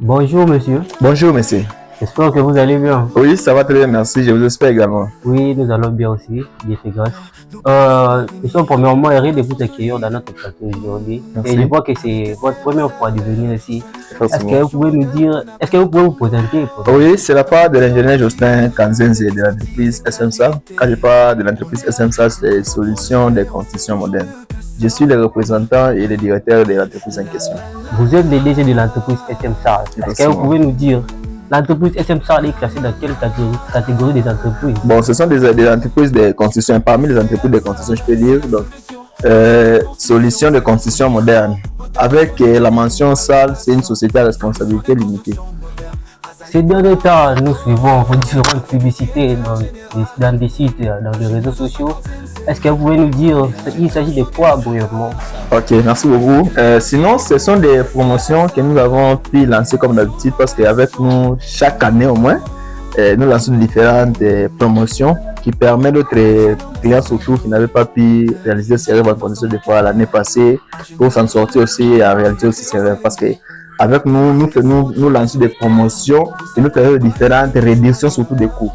Bonjour monsieur, Bonjour, monsieur. j'espère que vous allez bien. Oui, ça va très bien, merci. Je vous espère également. Oui, nous allons bien aussi, Dieu fait grâce. Nous sommes premièrement heureux de vous accueillir dans notre plateau aujourd'hui. Et je Merci. vois que c'est votre première fois de venir ici. Effectivement. Est-ce que vous pouvez vous présenter pour nous? Oui, c'est la part de l'ingénieur Justin Kanzenze de l'entreprise SMSA. Quand je parle de l'entreprise SMSA, c'est Solutions des Constructions Modernes. Je suis le représentant et le directeur de l'entreprise en question. Vous êtes le DG de l'entreprise SMSAR. Est-ce que vous Effectivement. pouvez nous dire, l'entreprise SMSAR est classée dans quelle catégorie des entreprises? Bon, ce sont des entreprises de construction. Parmi les entreprises de construction, je peux dire, donc, Solutions de Construction Moderne. Avec la mention SAL, c'est une société à responsabilité limitée. Ces derniers temps, nous suivons vos différentes publicités dans des sites, dans les réseaux sociaux. Est-ce que vous pouvez nous dire, il s'agit de quoi brièvement? Ok, merci beaucoup. Sinon, ce sont des promotions que nous avons pu lancer comme d'habitude parce qu'avec nous, chaque année au moins, nous lançons différentes promotions qui permettent d'autres clients surtout qui n'avaient pas pu réaliser ces rêves en condition de fois l'année passée pour s'en sortir aussi et en réalité aussi ces rêves parce que avec nous, nous lançons des promotions et nous faisons différentes réductions surtout des coûts.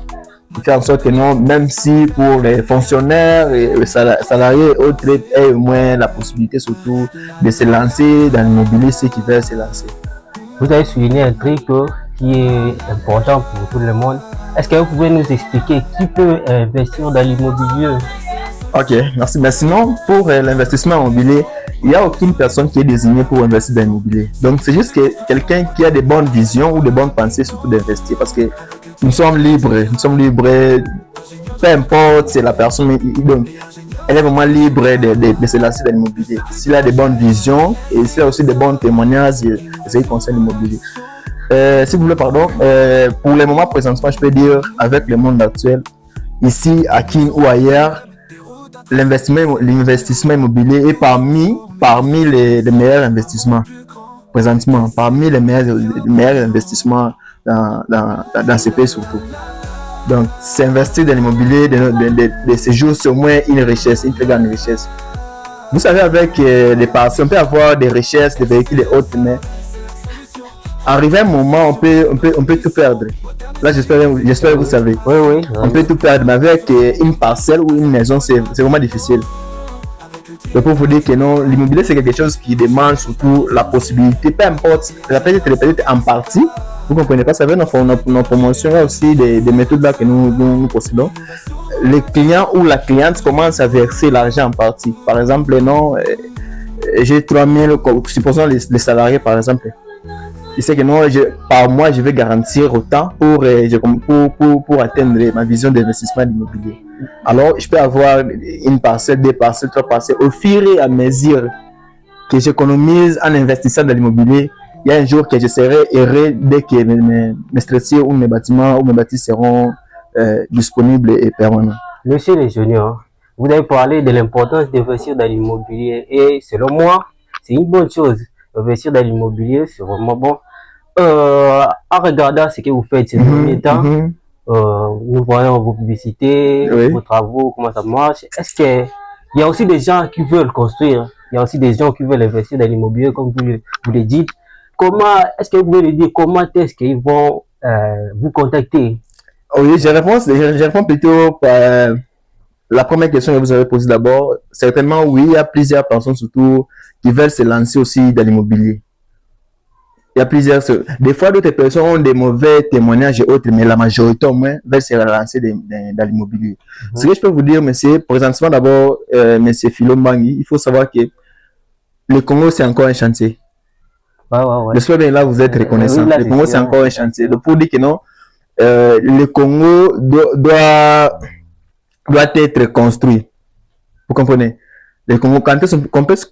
Qui fait en sorte que non, même si pour les fonctionnaires et les salariés et autres aient au moins la possibilité surtout de se lancer dans l'immobilier, ceux qui veulent se lancer. Vous avez souligné un truc qui est important pour tout le monde. Est-ce que vous pouvez nous expliquer qui peut investir dans l'immobilier? Ok, merci. Mais sinon, pour l'investissement immobilier, il n'y a aucune personne qui est désignée pour investir dans l'immobilier. Donc, c'est juste que quelqu'un qui a des bonnes visions ou des bonnes pensées surtout d'investir parce que nous sommes libres. Nous sommes libres, peu importe, c'est la personne. Donc, elle est vraiment libre de se lancer dans l'immobilier. S'il a des bonnes visions et s'il a aussi des bons témoignages de ce qui concerne l'immobilier. Si vous voulez, pardon, pour le moment présentement, je peux dire, avec le monde actuel, ici, à Kin ou ailleurs, l'investissement immobilier est parmi les meilleurs investissements présentement, parmi les meilleurs investissements dans ce pays surtout. Donc, s'investir dans l'immobilier de ces jours, c'est au moins une richesse, une très grande richesse. Vous savez, avec les parcelles, on peut avoir des richesses, des véhicules et autres, mais arrivé un moment, on peut tout perdre. Là, j'espère que vous savez. Oui, oui. On peut tout perdre, mais avec une parcelle ou une maison, c'est vraiment difficile. Donc, pour vous dire que non, l'immobilier, c'est quelque chose qui demande surtout la possibilité, peu importe, peut-être en partie, vous ne comprenez pas, ça veut dire nos promotions, aussi des méthodes là que nous possédons. Les clients ou la cliente commencent à verser l'argent en partie. Par exemple, non, j'ai 3000, supposons les salariés par exemple. Il sait que non, par mois, je vais garantir autant pour atteindre ma vision d'investissement immobilier. Alors, je peux avoir une parcelle, deux parcelles, trois parcelles. Au fur et à mesure que j'économise en investissant dans l'immobilier, il y a un jour que je serai heureux dès que mes structures ou mes bâtiments ou mes bâtiments seront disponibles et permanents. Monsieur le junior, vous avez parlé de l'importance d'investir dans l'immobilier et selon moi, c'est une bonne chose. Investir dans l'immobilier, c'est vraiment bon. En regardant ce que vous faites ces derniers temps, nous voyons vos publicités, Oui. vos travaux, comment ça marche. Est-ce qu'il y a aussi des gens qui veulent construire? Il y a aussi des gens qui veulent investir dans l'immobilier, comme vous le dites. Est-ce que vous pouvez nous dire comment est-ce qu'ils vont vous contacter? Oui, je réponds plutôt par la première question que vous avez posée d'abord. Certainement, oui, il y a plusieurs personnes surtout qui veulent se lancer aussi dans l'immobilier. Il y a plusieurs. Des fois, d'autres personnes ont des mauvais témoignages et autres, mais la majorité au moins veulent se lancer dans l'immobilier. Ce que je peux vous dire, monsieur, présentement d'abord, monsieur Philo Mbangi, il faut savoir que le Congo, c'est encore un chantier. Ouais, ouais, ouais. J'espère bien là, vous êtes reconnaissant. Oui, là, le Congo, c'est encore un chantier. Donc, pour dire que non, le Congo doit être construit. Vous comprenez? Le Congo, comment est-ce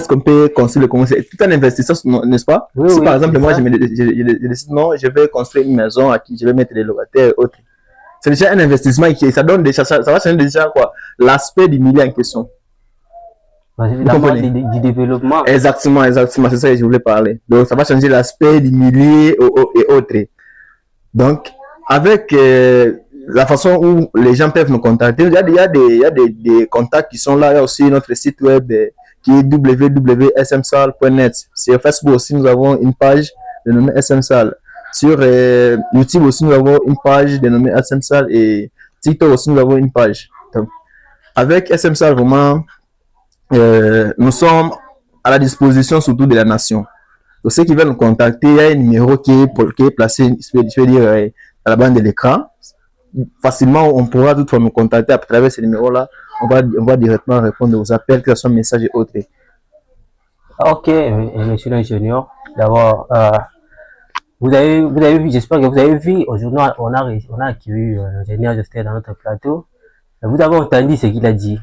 qu'on peut construire le Congo? C'est tout un investissement, n'est-ce pas? Oui, si oui, par exemple, moi, ça. je décide, non, je vais construire une maison à qui je vais mettre des locataires et autres. C'est déjà un investissement qui, ça donne déjà, ça va changer déjà quoi? L'aspect du milieu en question. Vous comprenez? Du développement. Exactement, c'est ça que je voulais parler. Donc, ça va changer l'aspect du milieu et autres. Donc, avec la façon où les gens peuvent nous contacter, il y a des contacts qui sont là. Il y a aussi notre site web qui est www.smsal.net. Sur Facebook aussi, nous avons une page dénommée SM Salle. Sur YouTube aussi, nous avons une page dénommée SM Salle et TikTok aussi, nous avons une page. Donc, avec SM Salle, vraiment, nous sommes à la disposition surtout de la nation. Pour ceux qui veulent nous contacter, il y a un numéro qui est placé, je vais dire, à la bande de l'écran. Facilement, on pourra toutefois nous contacter à travers ce numéro-là. On va directement répondre aux appels, que ce soit messages et autres. Ok, monsieur l'ingénieur, d'abord, vous avez vu, j'espère que vous avez vu, aujourd'hui, on a accueilli l'ingénieur Justin dans notre plateau. Vous avez entendu ce qu'il a dit.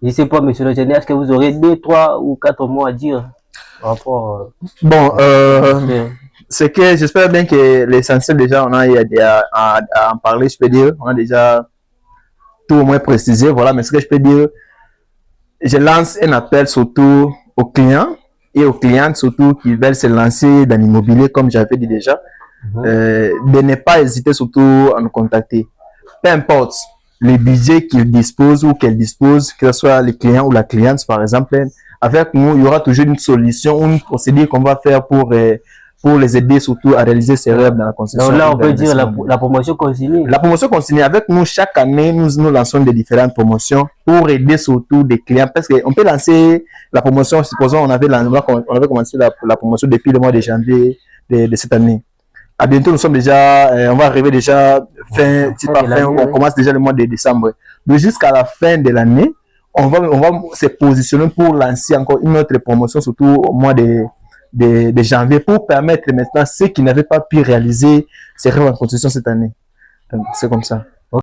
Je ne sais pas, monsieur l'ingénieur, est-ce que vous aurez 2, 3 ou 4 mots à dire par rapport Bon, c'est que j'espère bien que l'essentiel déjà, on a à en parler, je peux dire. On a déjà tout au moins précisé, voilà, mais ce que je peux dire, je lance un appel surtout aux clients et aux clientes surtout qui veulent se lancer dans l'immobilier, comme j'avais dit déjà, de ne pas hésiter surtout à nous contacter. Peu importe les budgets qu'ils disposent ou qu'elles disposent, que ce soit les clients ou la cliente par exemple, avec nous, il y aura toujours une solution, une procédure qu'on va faire pour les aider surtout à réaliser ces rêves dans la construction. Donc là, on peut dire la promotion continue. La promotion continue. Avec nous, chaque année, nous lançons des différentes promotions pour aider surtout des clients. Parce qu'on peut lancer la promotion, supposons on avait commencé la promotion depuis le mois de janvier de cette année. À bientôt, nous sommes déjà, on va arriver déjà on commence déjà le mois de décembre. Donc jusqu'à la fin de l'année, on va se positionner pour lancer encore une autre promotion, surtout au mois de janvier, pour permettre maintenant ceux qui n'avaient pas pu réaliser ces rêves en construction cette année. Donc, c'est comme ça.